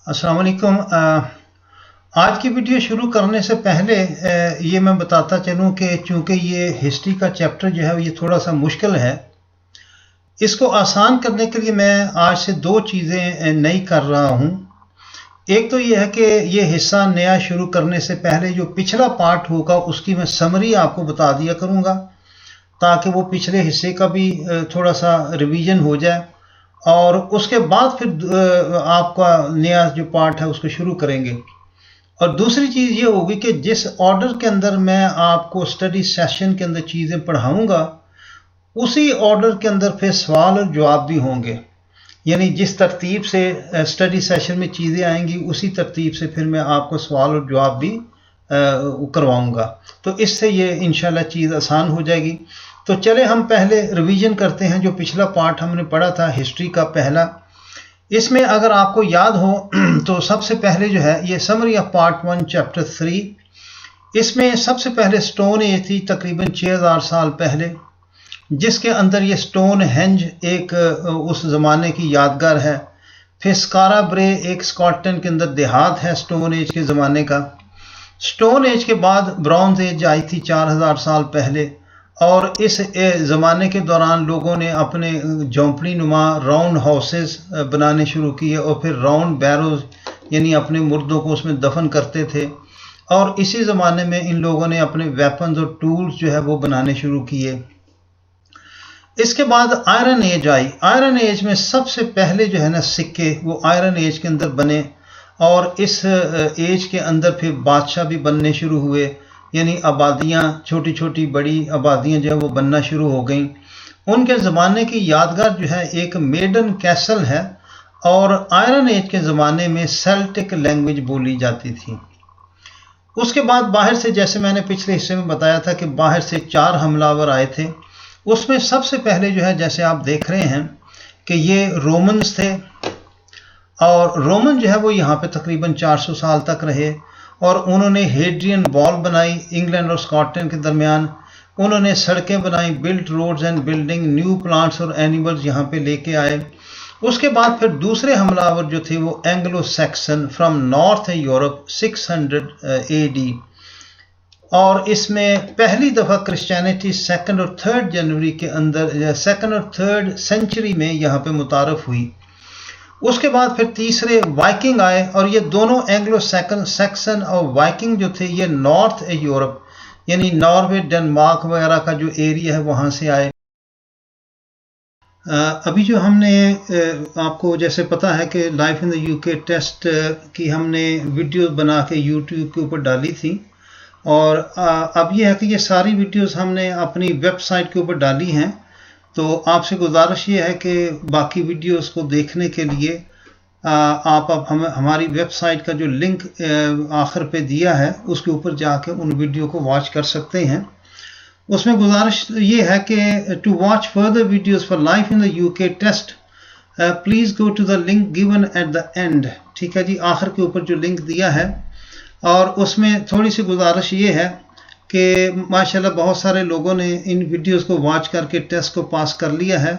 अस्सलाम वालेकुम। आज की वीडियो शुरू करने से पहले ये मैं बताता चलूं कि चूंकि ये हिस्ट्री का चैप्टर जो है ये थोड़ा सा मुश्किल है, इसको आसान करने के लिए मैं आज से दो चीज़ें नई कर रहा हूं। एक तो ये है कि ये हिस्सा नया शुरू करने से पहले जो पिछला पार्ट होगा उसकी मैं समरी आपको बता दिया करूंगा, ताकि वो पिछले हिस्से का भी थोड़ा सा रिवीजन हो जाए, और उसके बाद फिर आपका नया जो पार्ट है उसको शुरू करेंगे। और दूसरी चीज़ ये होगी कि जिस ऑर्डर के अंदर मैं आपको स्टडी सेशन के अंदर चीज़ें पढ़ाऊंगा, उसी ऑर्डर के अंदर फिर सवाल और जवाब भी होंगे। यानी जिस तरतीब से स्टडी सेशन में चीज़ें आएंगी उसी तरतीब से फिर मैं आपको सवाल और जवाब भी करवाऊंगा। तो इससे ये इंशाल्लाह चीज़ आसान हो जाएगी। तो चले हम पहले रिवीजन करते हैं जो पिछला पार्ट हमने पढ़ा था हिस्ट्री का पहला। इसमें अगर आपको याद हो तो सबसे पहले जो है ये समरी ऑफ पार्ट 1 चैप्टर 3। इसमें सबसे पहले स्टोन एज थी तकरीबन 6000 साल पहले, जिसके अंदर ये स्टोन हेंज एक उस ज़माने की यादगार है। फिर स्कारा ब्रे एक स्कॉटलैंड के अंदर देहात है स्टोन एज के ज़माने का। स्टोन एज के बाद ब्रॉन्ज एज आई थी 4000 साल पहले, और इस ज़माने के दौरान लोगों ने अपने झोंपड़ी नुमा राउंड हाउसेस बनाने शुरू किए, और फिर राउंड बैरोज यानी अपने मुर्दों को उसमें दफन करते थे। और इसी ज़माने में इन लोगों ने अपने वेपन्स और टूल्स जो है वो बनाने शुरू किए। इसके बाद आयरन एज आई। आयरन एज में सबसे पहले जो है ना सिक्के वो आयरन एज के अंदर बने, और इस एज के अंदर फिर बादशाह भी बनने शुरू हुए, यानी आबादियाँ छोटी छोटी बड़ी आबादियाँ जो है वो बनना शुरू हो गई। उनके ज़माने की यादगार जो है एक मेडन कैसल है, और आयरन एज के ज़माने में सेल्टिक लैंग्वेज बोली जाती थी। उसके बाद बाहर से, जैसे मैंने पिछले हिस्से में बताया था कि बाहर से 4 हमलावर आए थे। उसमें सबसे पहले जो है जैसे आप देख रहे हैं कि ये रोमन्स थे, और रोमन जो है वो यहाँ पे तकरीबन 400 साल तक रहे, और उन्होंने हेड्रियन वॉल बनाई इंग्लैंड और स्कॉटलैंड के दरमियान। उन्होंने सड़कें बनाई, built roads and building, new plants और एनिमल्स यहाँ पे लेके आए। उसके बाद फिर दूसरे हमलावर जो थे वो Anglo Saxon from north Europe 600 AD, और इसमें पहली दफ़ा क्रिश्चियनिटी 2nd और 3rd जनवरी के अंदर 2nd और 3rd सेंचुरी में यहाँ पे मुतारफ़ हुई। उसके बाद फिर तीसरे वाइकिंग आए, और ये दोनों एंग्लो सैक्सन और वाइकिंग जो थे ये नॉर्थ यूरोप यानी नॉर्वे डेनमार्क वगैरह का जो एरिया है वहाँ से आए। अभी जो हमने आपको जैसे पता है कि life in the UK test की हमने वीडियो बना के यूट्यूब के ऊपर डाली थी, और अब ये है कि ये सारी वीडियोस हमने अपनी वेबसाइट के ऊपर डाली हैं। तो आपसे गुजारिश ये है कि बाकी वीडियोस को देखने के लिए आप हमारी वेबसाइट का जो लिंक आखिर पे दिया है उसके ऊपर जाके उन वीडियो को वॉच कर सकते हैं। उसमें गुजारिश ये है कि to watch further videos for life in the UK test please go to the link given at the end. ठीक है जी, आखिर के ऊपर जो लिंक दिया है, और उसमें थोड़ी सी गुजारिश ये है कि माशाल्लाह बहुत सारे लोगों ने इन वीडियोस को वॉच करके टेस्ट को पास कर लिया है,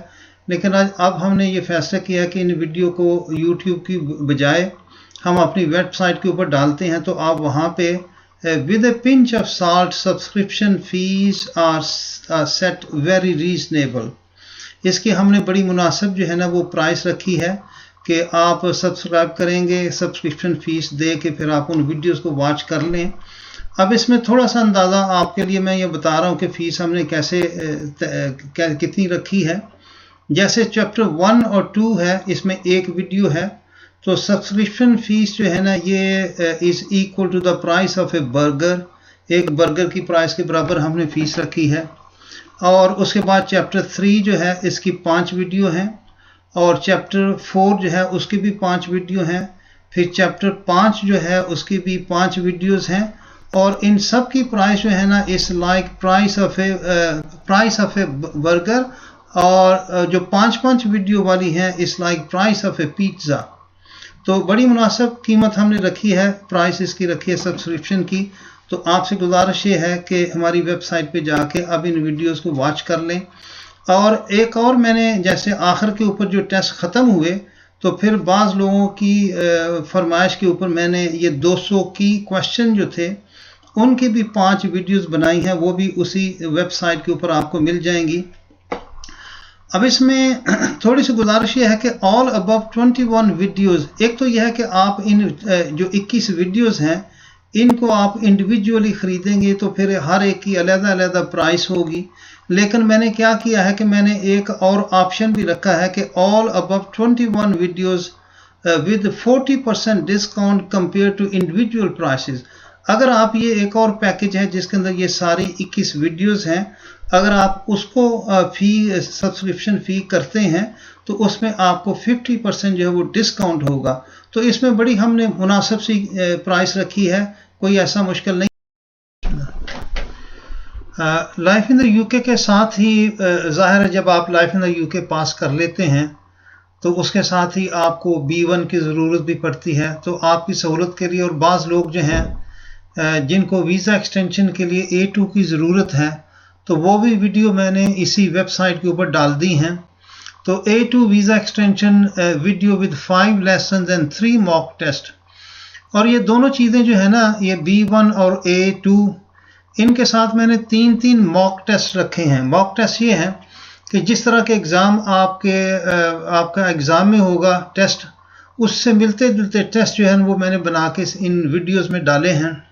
लेकिन अब हमने ये फैसला किया है कि इन वीडियो को यूट्यूब की बजाय हम अपनी वेबसाइट के ऊपर डालते हैं। तो आप वहाँ पे with a pinch of salt subscription fees are set very reasonable. इसकी हमने बड़ी मुनासिब जो है ना वो प्राइस रखी है कि आप सब्सक्राइब करेंगे, सब्सक्रिप्शन फ़ीस दे के फिर आप उन वीडियोस को वॉच कर लें। अब इसमें थोड़ा सा अंदाज़ा आपके लिए मैं ये बता रहा हूँ कि फ़ीस हमने कैसे कितनी रखी है। जैसे चैप्टर 1 और 2 है, इसमें एक वीडियो है, तो सब्सक्रिप्शन फ़ीस जो है ना ये is equal to the price of a burger. एक बर्गर की प्राइस के बराबर हमने फ़ीस रखी है। और उसके बाद चैप्टर 3 जो है इसकी 5 वीडियो हैं, और चैप्टर 4 जो है उसकी भी 5 वीडियो हैं। फिर चैप्टर 5 जो है उसकी भी 5 वीडियोस हैं, और इन सब की प्राइस जो है ना इस like price of a burger, और जो 5 वीडियो वाली है इस like price of A pizza. तो बड़ी मुनासिब कीमत हमने रखी है, प्राइस इसकी रखी है सब्सक्रिप्शन की। तो आपसे गुजारिश ये है कि हमारी वेबसाइट पे जाके अब इन वीडियोस को वॉच कर लें। और एक और मैंने जैसे आखिर के ऊपर जो टेस्ट ख़त्म हुए तो फिर बाज़ लोगों की फरमाइश के ऊपर मैंने ये 200 की क्वेश्चन जो थे उनकी भी 5 वीडियोस बनाई हैं, वो भी उसी वेबसाइट के ऊपर आपको मिल जाएंगी। अब इसमें थोड़ी सी गुजारिश ये है कि ऑल अबव 21 वीडियोस, एक तो यह है कि आप इन जो 21 वीडियोस हैं इनको आप इंडिविजुअली ख़रीदेंगे तो फिर हर एक की अलग-अलग प्राइस होगी। लेकिन मैंने क्या किया है कि मैंने एक और ऑप्शन भी रखा है कि all above 21 videos with 40% discount compare to individual prices. अगर आप ये एक और पैकेज है जिसके अंदर ये सारी 21 वीडियोस हैं, अगर आप उसको सब्सक्रिप्शन फ़ी करते हैं तो उसमें आपको 50% जो है वो डिस्काउंट होगा। तो इसमें बड़ी हमने मुनासिब सी प्राइस रखी है, कोई ऐसा मुश्किल नहीं। लाइफ इन द यूके के साथ ही ज़ाहिर है जब आप लाइफ इन द यूके पास कर लेते हैं तो उसके साथ ही आपको B1 की ज़रूरत भी पड़ती है। तो आपकी सहूलत के लिए, और बाज़ लोग जो हैं जिनको वीज़ा एक्सटेंशन के लिए A2 की ज़रूरत है, तो वो भी वीडियो मैंने इसी वेबसाइट के ऊपर डाल दी हैं। तो A2 visa extension video with 5 lesson and 3 mock test, और ये दोनों चीज़ें जो है ना, ये B1 और A2, इनके साथ मैंने 3 मॉक टेस्ट रखे हैं। मॉक टेस्ट ये हैं कि जिस तरह के एग्ज़ाम आपका एग्ज़ाम में होगा टेस्ट, उससे मिलते जुलते टेस्ट जो है वो मैंने बना के इन वीडियोस में डाले हैं।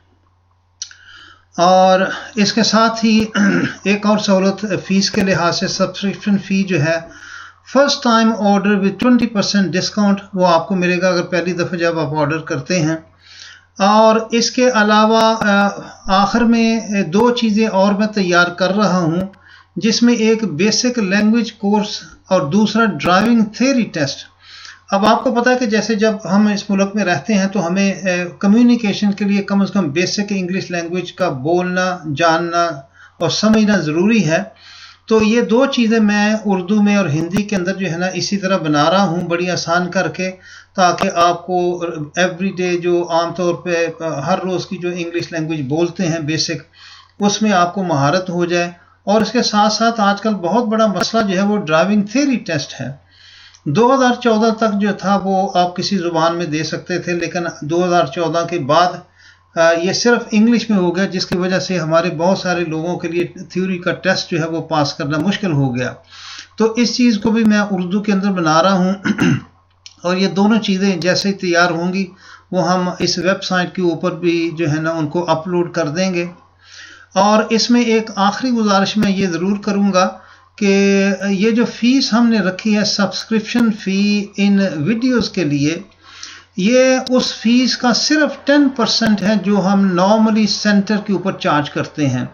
और इसके साथ ही एक और सहूलत फ़ीस के लिहाज से, सब्सक्रिप्शन फ़ी जो है first time order with 20% discount वो आपको मिलेगा अगर पहली दफ़ा जब आप ऑर्डर करते हैं। और इसके अलावा आखिर में 2 चीज़ें और मैं तैयार कर रहा हूँ, जिसमें एक बेसिक लैंग्वेज कोर्स और दूसरा ड्राइविंग थ्योरी टेस्ट। अब आपको पता है कि जैसे जब हम इस मुल्क में रहते हैं तो हमें कम्युनिकेशन के लिए कम से कम बेसिक इंग्लिश लैंग्वेज का बोलना, जानना और समझना ज़रूरी है। तो ये 2 चीज़ें मैं उर्दू में और हिंदी के अंदर जो है ना इसी तरह बना रहा हूँ, बड़ी आसान करके, ताकि आपको एवरीडे जो आम तौर पे हर रोज़ की जो इंग्लिश लैंग्वेज बोलते हैं बेसिक, उसमें आपको महारत हो जाए। और इसके साथ साथ आजकल बहुत बड़ा मसला जो है वो ड्राइविंग थ्योरी टेस्ट है। 2014 तक जो था वो आप किसी ज़ुबान में दे सकते थे, लेकिन 2014 के बाद ये सिर्फ इंग्लिश में हो गया, जिसकी वजह से हमारे बहुत सारे लोगों के लिए थ्योरी का टेस्ट जो है वो पास करना मुश्किल हो गया। तो इस चीज़ को भी मैं उर्दू के अंदर बना रहा हूँ और ये दोनों चीज़ें जैसे ही तैयार होंगी वो हम इस वेबसाइट के ऊपर भी जो है ना उनको अपलोड कर देंगे। और इसमें एक आखिरी गुजारिश मैं ये ज़रूर करूँगा कि ये जो फ़ीस हमने रखी है सब्सक्रिप्शन फ़ी इन वीडियोस के लिए, ये उस फीस का सिर्फ 10% है जो हम नॉर्मली सेंटर के ऊपर चार्ज करते हैं।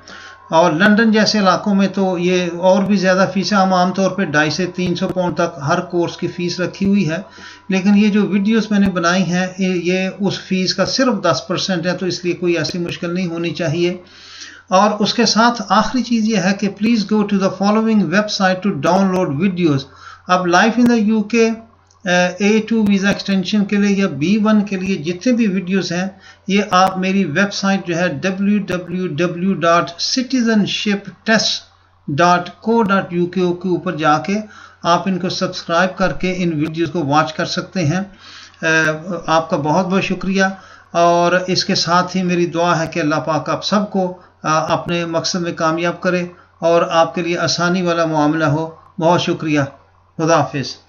और लंदन जैसे इलाकों में तो ये और भी ज़्यादा फ़ीस है, हम आमतौर पे 250 से 300 पाउंड तक हर कोर्स की फ़ीस रखी हुई है। लेकिन ये जो वीडियोस मैंने बनाई हैं ये उस फीस का सिर्फ 10% है, तो इसलिए कोई ऐसी मुश्किल नहीं होनी चाहिए। और उसके साथ आखिरी चीज़ ये है कि please go to the following website to download videos. अब life in the UK A2 visa extension के लिए या B1 के लिए जितने भी वीडियोस हैं, ये आप मेरी वेबसाइट जो है www.citizenshiptest.co.uk के ऊपर जाके आप इनको सब्सक्राइब करके इन वीडियोस को वॉच कर सकते हैं। आपका बहुत बहुत शुक्रिया, और इसके साथ ही मेरी दुआ है कि अल्लाह पाक आप सबको अपने मकसद में कामयाब करे और आपके लिए आसानी वाला मामला हो। बहुत शुक्रिया। खुदा हाफिज़।